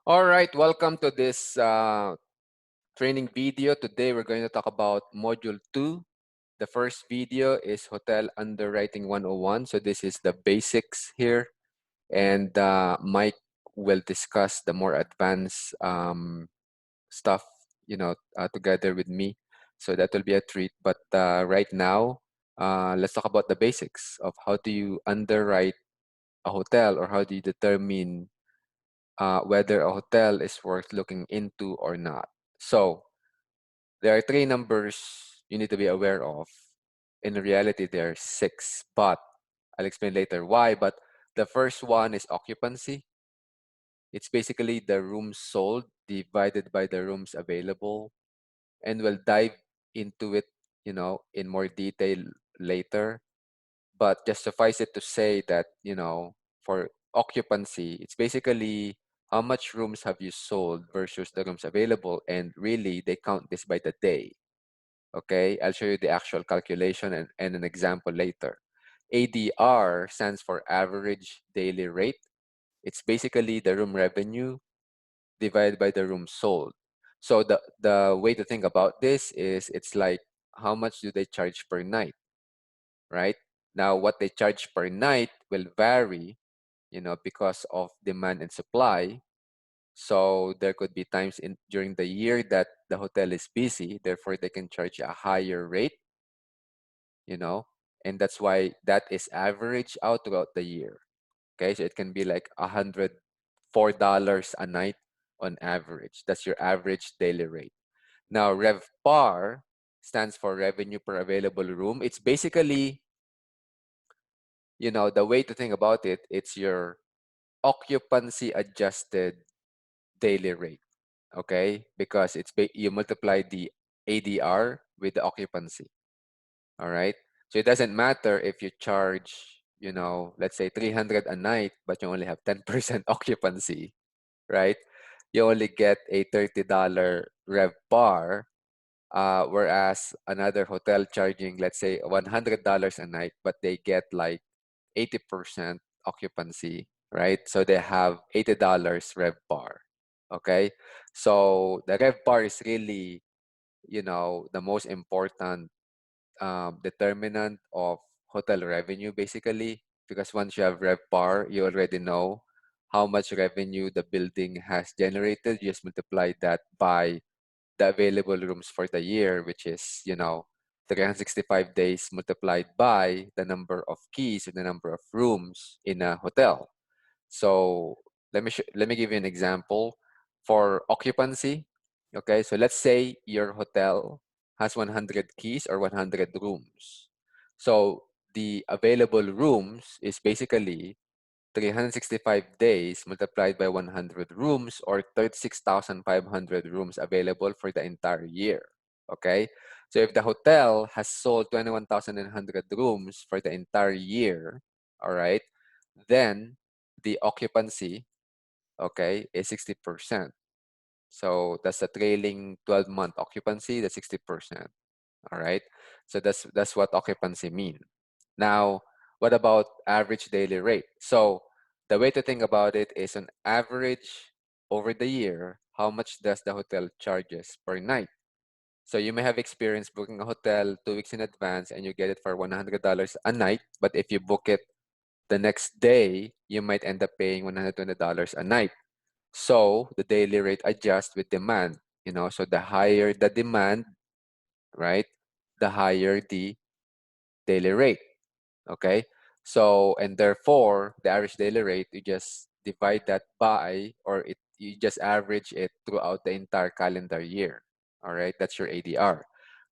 All right, welcome to this training video. Today we're going to talk about Module 2. The first video is Hotel Underwriting 101. So this is the basics here. And Mike will discuss the more advanced stuff, together with me. So that will be a treat. But right now, let's talk about the basics of how do you underwrite a hotel, or how do you determine whether a hotel is worth looking into or not. So there are three numbers you need to be aware of. In reality, there are six, but I'll explain later why. But the first one is occupancy. It's basically the rooms sold divided by the rooms available. And we'll dive into it, in more detail later. But just suffice it to say that, for occupancy, it's basically how much rooms have you sold versus the rooms available. And really, they count this by the day. Okay, I'll show you the actual calculation and an example later. ADR stands for average daily rate. It's basically the room revenue divided by the rooms sold. So the way to think about this is it's like how much do they charge per night, right? Now, what they charge per night will vary, because of demand and supply. So there could be times during the year that the hotel is busy, therefore they can charge a higher rate, you know, and that's why that is average out throughout the year. Okay, so it can be like $104 a night on average. That's your average daily rate. Now, RevPAR stands for revenue per available room. It's basically, the way to think about it, it's your occupancy adjusted daily rate. Okay, because you multiply the ADR with the occupancy. All right, so it doesn't matter if you charge, let's say 300 a night, but you only have 10% occupancy, right? You only get a $30 rev bar, whereas another hotel charging, let's say $100 a night, but they get like 80% occupancy, right? So they have $80 rev bar. Okay, so the rev bar is really, the most important determinant of hotel revenue, basically, because once you have rev bar, you already know how much revenue the building has generated. You just multiply that by the available rooms for the year, which is, 365 days multiplied by the number of keys and the number of rooms in a hotel. So let me give you an example for occupancy. Okay, so let's say your hotel has 100 keys or 100 rooms. So the available rooms is basically 365 days multiplied by 100 rooms, or 36,500 rooms available for the entire year. Okay, so if the hotel has sold 21,100 rooms for the entire year, all right, then the occupancy, okay, is 60%. So that's a trailing 12-month occupancy, that's 60%. All right. So that's what occupancy mean. Now, what about average daily rate? So the way to think about it is on average over the year, how much does the hotel charges per night? So you may have experience booking a hotel 2 weeks in advance and you get it for $100 a night. But if you book it the next day, you might end up paying $120 a night. So the daily rate adjusts with demand, so the higher the demand, right, the higher the daily rate. Okay, so and therefore the average daily rate, you just divide that by, or you just average it throughout the entire calendar year. All right, that's your ADR.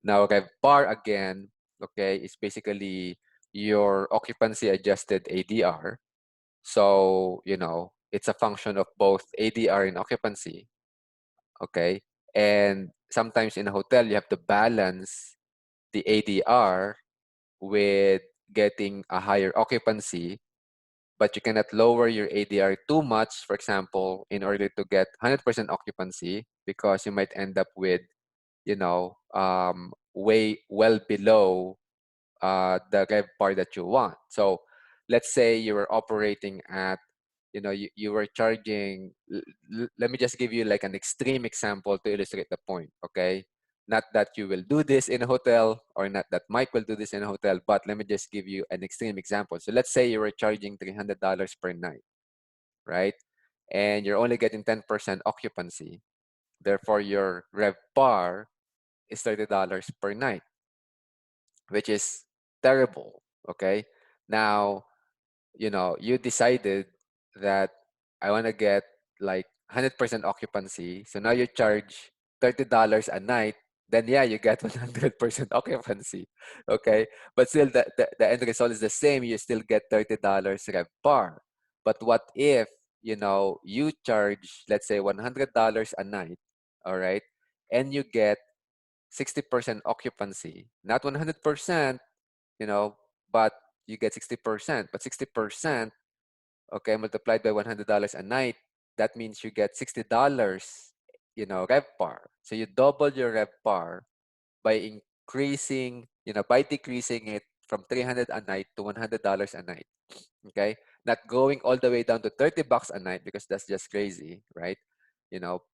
Now rev bar again, okay, is basically your occupancy adjusted ADR. So it's a function of both ADR and occupancy. Okay, and sometimes in a hotel you have to balance the ADR with getting a higher occupancy, but you cannot lower your ADR too much, for example, in order to get 100% occupancy, because you might end up with, way well below the rev par that you want. So let's say you were operating at you were charging, let me just give you like an extreme example to illustrate the point, okay? Not that you will do this in a hotel, or not that Mike will do this in a hotel, but let me just give you an extreme example. So let's say you were charging $300 per night, right? And you're only getting 10% occupancy. Therefore, your rev par is $30 per night, which is terrible, okay? Now, you decided that I want to get like 100% occupancy. So now you charge $30 a night. Then yeah, you get 100% occupancy. Okay. But still the end result is the same. You still get $30 rev par. But what if, you charge, let's say $100 a night, all right, and you get 60% occupancy, not 100%, but you get 60%, but 60%, okay, multiplied by $100 a night, that means you get $60, rev par. So you double your rev par by increasing, by decreasing it from 300 a night to $100 a night. Okay, not going all the way down to $30 a night, because that's just crazy, right?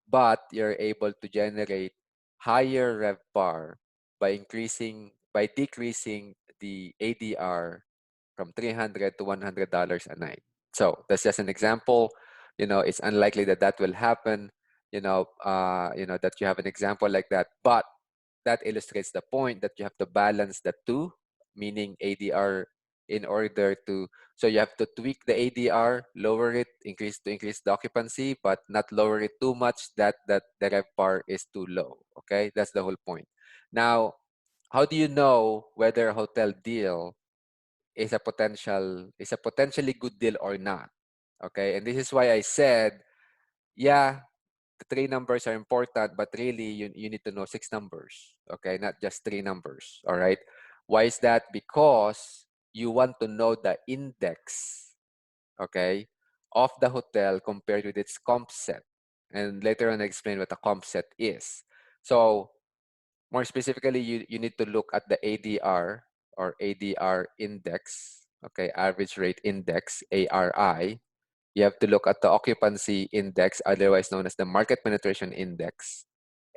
But you're able to generate higher rev par by decreasing the ADR from 300 to $100 a night. So that's just an example. It's unlikely that that will happen. That you have an example like that, but that illustrates the point that you have to balance the two, meaning ADR, in order to, so you have to tweak the ADR, lower it, increase the occupancy, but not lower it too much that the RevPAR is too low. Okay, that's the whole point. Now, how do you know whether a hotel deal is a potentially good deal or not? Okay, and this is why I said, yeah, the three numbers are important, but really you need to know six numbers, okay, not just three numbers. All right, why is that? Because you want to know the index, okay, of the hotel compared with its comp set, and later on I explain what a comp set is. So more specifically, you need to look at the ADR, or ADR index, okay, average rate index, ARI. You have to look at the occupancy index, otherwise known as the market penetration index.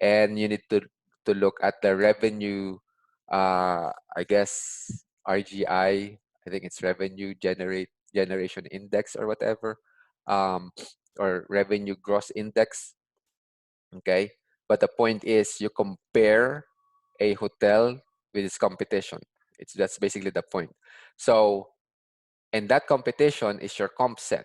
And you need to look at the revenue, I guess, RGI, I think it's revenue generation index or whatever, or revenue gross index, okay? But the point is you compare a hotel with its competition. That's basically the point. So, and that competition is your comp set.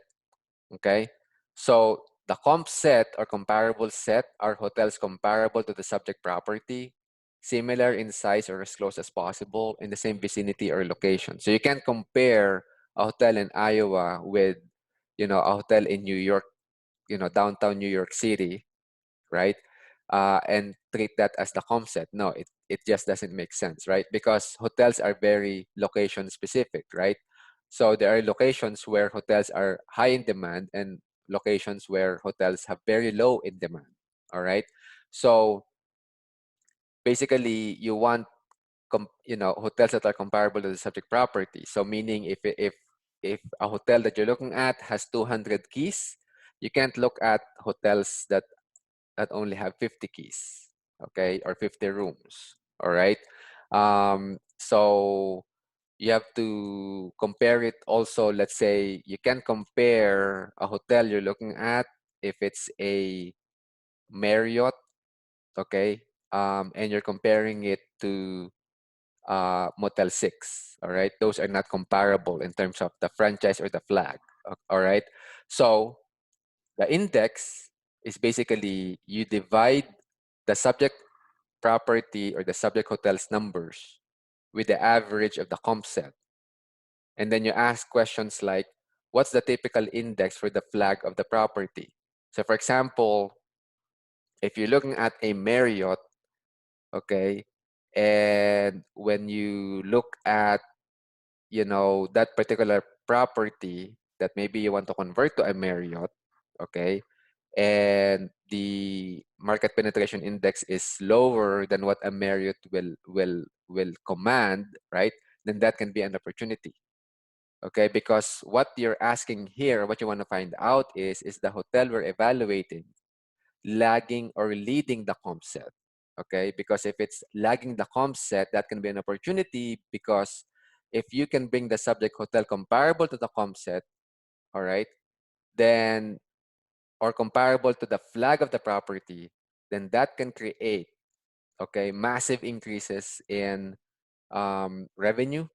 Okay, so the comp set or comparable set are hotels comparable to the subject property, similar in size or as close as possible, in the same vicinity or location. So you can't compare a hotel in Iowa with, a hotel in New York, downtown New York City, right? And treat that as the comp set. No, it just doesn't make sense, right? Because hotels are very location specific, right? So there are locations where hotels are high in demand and locations where hotels have very low in demand. All right. So basically, you want hotels that are comparable to the subject property. So meaning if a hotel that you're looking at has 200 keys, you can't look at hotels that only have 50 keys, okay, or 50 rooms. All right. So you have to compare it also. Let's say you can compare a hotel you're looking at if it's a Marriott, okay, and you're comparing it to Motel 6, all right? Those are not comparable in terms of the franchise or the flag, all right? So the index is basically you divide the subject property or the subject hotel's numbers with the average of the comp set. And then you ask questions like, what's the typical index for the flag of the property? So for example, if you're looking at a Marriott, okay, and when you look at, that particular property that maybe you want to convert to a Marriott, okay, and the market penetration index is lower than what a Marriott will command, right? Then that can be an opportunity. Okay, because what you're asking here, what you want to find out is the hotel we're evaluating lagging or leading the comp set? Okay, because if it's lagging the comp set, that can be an opportunity, because if you can bring the subject hotel comparable to the comp set, all right, then, or comparable to the flag of the property, then that can create, okay, massive increases in revenue.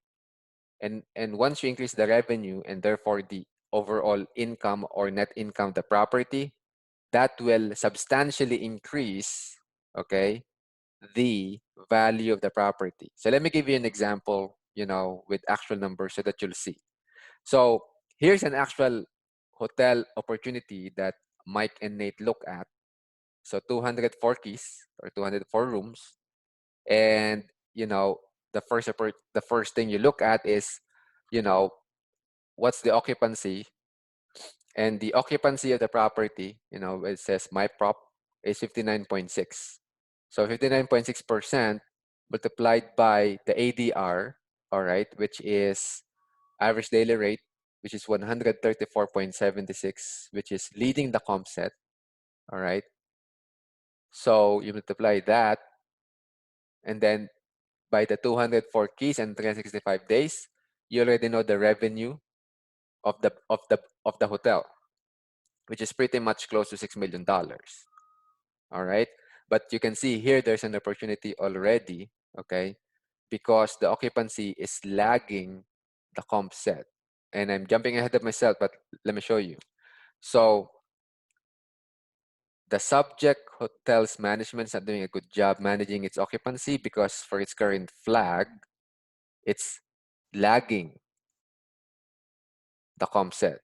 And once you increase the revenue and therefore the overall income or net income of the property, that will substantially increase, okay, the value of the property. So let me give you an example, with actual numbers so that you'll see. So here's an actual hotel opportunity that Mike and Nate look at. So 204 keys or 204 rooms. And, the first thing you look at is, you know, what's the occupancy, and the occupancy of the property, it says my prop is 59.6. So 59.6% multiplied by the ADR, all right, which is average daily rate, which is 134.76, which is leading the comp set, all right. So you multiply that, and then by the 204 keys and 365 days, you already know the revenue of the hotel, which is pretty much close to $6 million. All right. But you can see here there's an opportunity already, okay, because the occupancy is lagging the comp set. And I'm jumping ahead of myself, but let me show you. So the subject hotel's management is not doing a good job managing its occupancy, because for its current flag, it's lagging the comp set.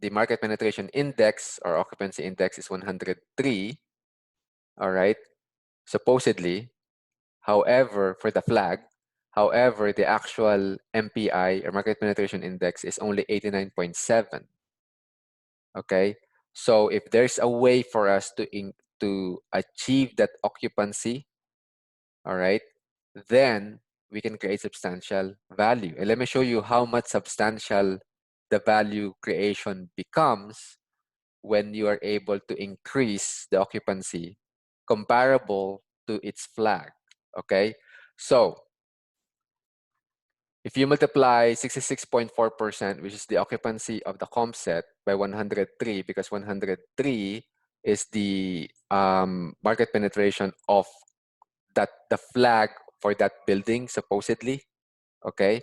The market penetration index or occupancy index is 103, all right, supposedly. However, for the flag, however, the actual MPI or market penetration index is only 89.7. Okay, so if there's a way for us to achieve that occupancy, all right, then we can create substantial value. And let me show you how much substantial the value creation becomes when you are able to increase the occupancy comparable to its flag. Okay, so if you multiply 66.4%, which is the occupancy of the comp set, by 103, because 103 is the market penetration of the flag for that building, supposedly. Okay,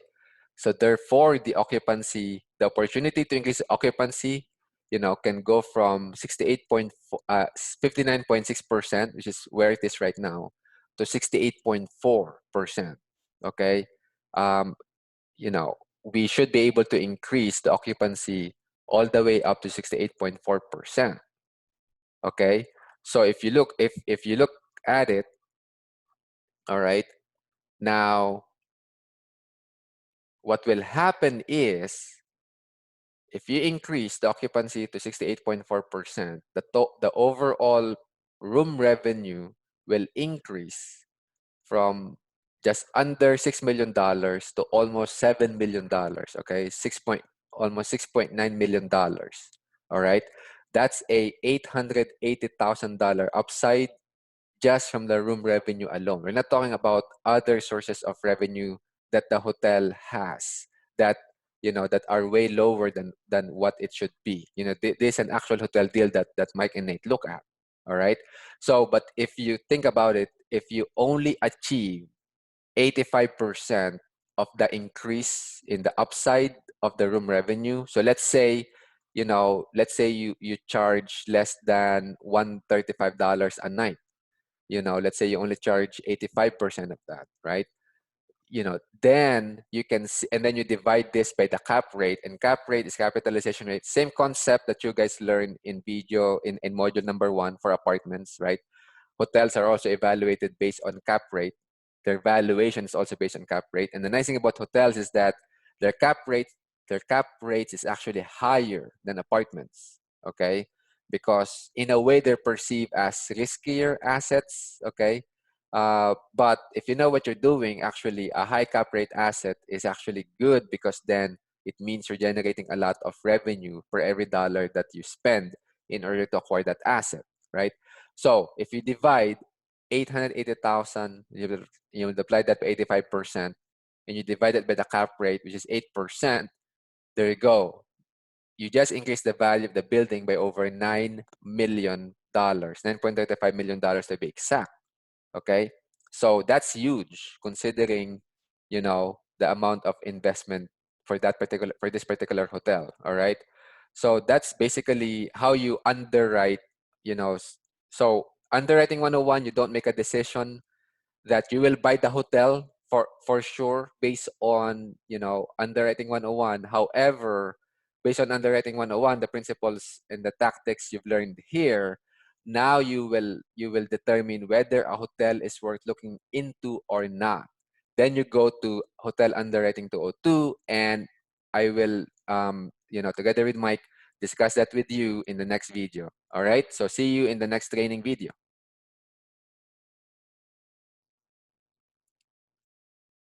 so therefore the occupancy, the opportunity to increase occupancy, can go from 59.6%, which is where it is right now, to 68.4%. Okay, um, we should be able to increase the occupancy all the way up to 68.4%. Okay, so if you look at it, all right, now what will happen is, if you increase the occupancy to 68.4%, the overall room revenue will increase from just under $6 million to almost $7 million. Okay, almost $6.9 million. All right, that's a $880,000 upside just from the room revenue alone. We're not talking about other sources of revenue that the hotel has, that that are way lower than what it should be. This is an actual hotel deal that Mike and Nate look at. All right. So, but if you think about it, if you only achieve 85% of the increase in the upside of the room revenue, so let's say you charge less than $135 a night. Let's say you only charge 85% of that, right? Then you can see, and then you divide this by the cap rate, and cap rate is capitalization rate. Same concept that you guys learned in video in module number 1 for apartments, right? Hotels are also evaluated based on cap rate. Their valuation is also based on cap rate. And the nice thing about hotels is that their cap rate, their cap rates is actually higher than apartments. Okay, because in a way they're perceived as riskier assets. Okay, but if you know what you're doing, actually a high cap rate asset is actually good, because then it means you're generating a lot of revenue for every dollar that you spend in order to acquire that asset, right? So if you divide 880,000, you multiply that by 85%, and you divide it by the cap rate, which is 8%, there you go. You just increase the value of the building by over $9 million, $9.35 million to be exact. Okay, so that's huge considering, the amount of investment for this particular hotel. All right, so that's basically how you underwrite. So underwriting 101, you don't make a decision that you will buy the hotel for sure based on underwriting 101. However, based on underwriting 101, the principles and the tactics you've learned here, now you will determine whether a hotel is worth looking into or not. Then you go to hotel underwriting 202, and I will together with Mike discuss that with you in the next video. All right, so see you in the next training video.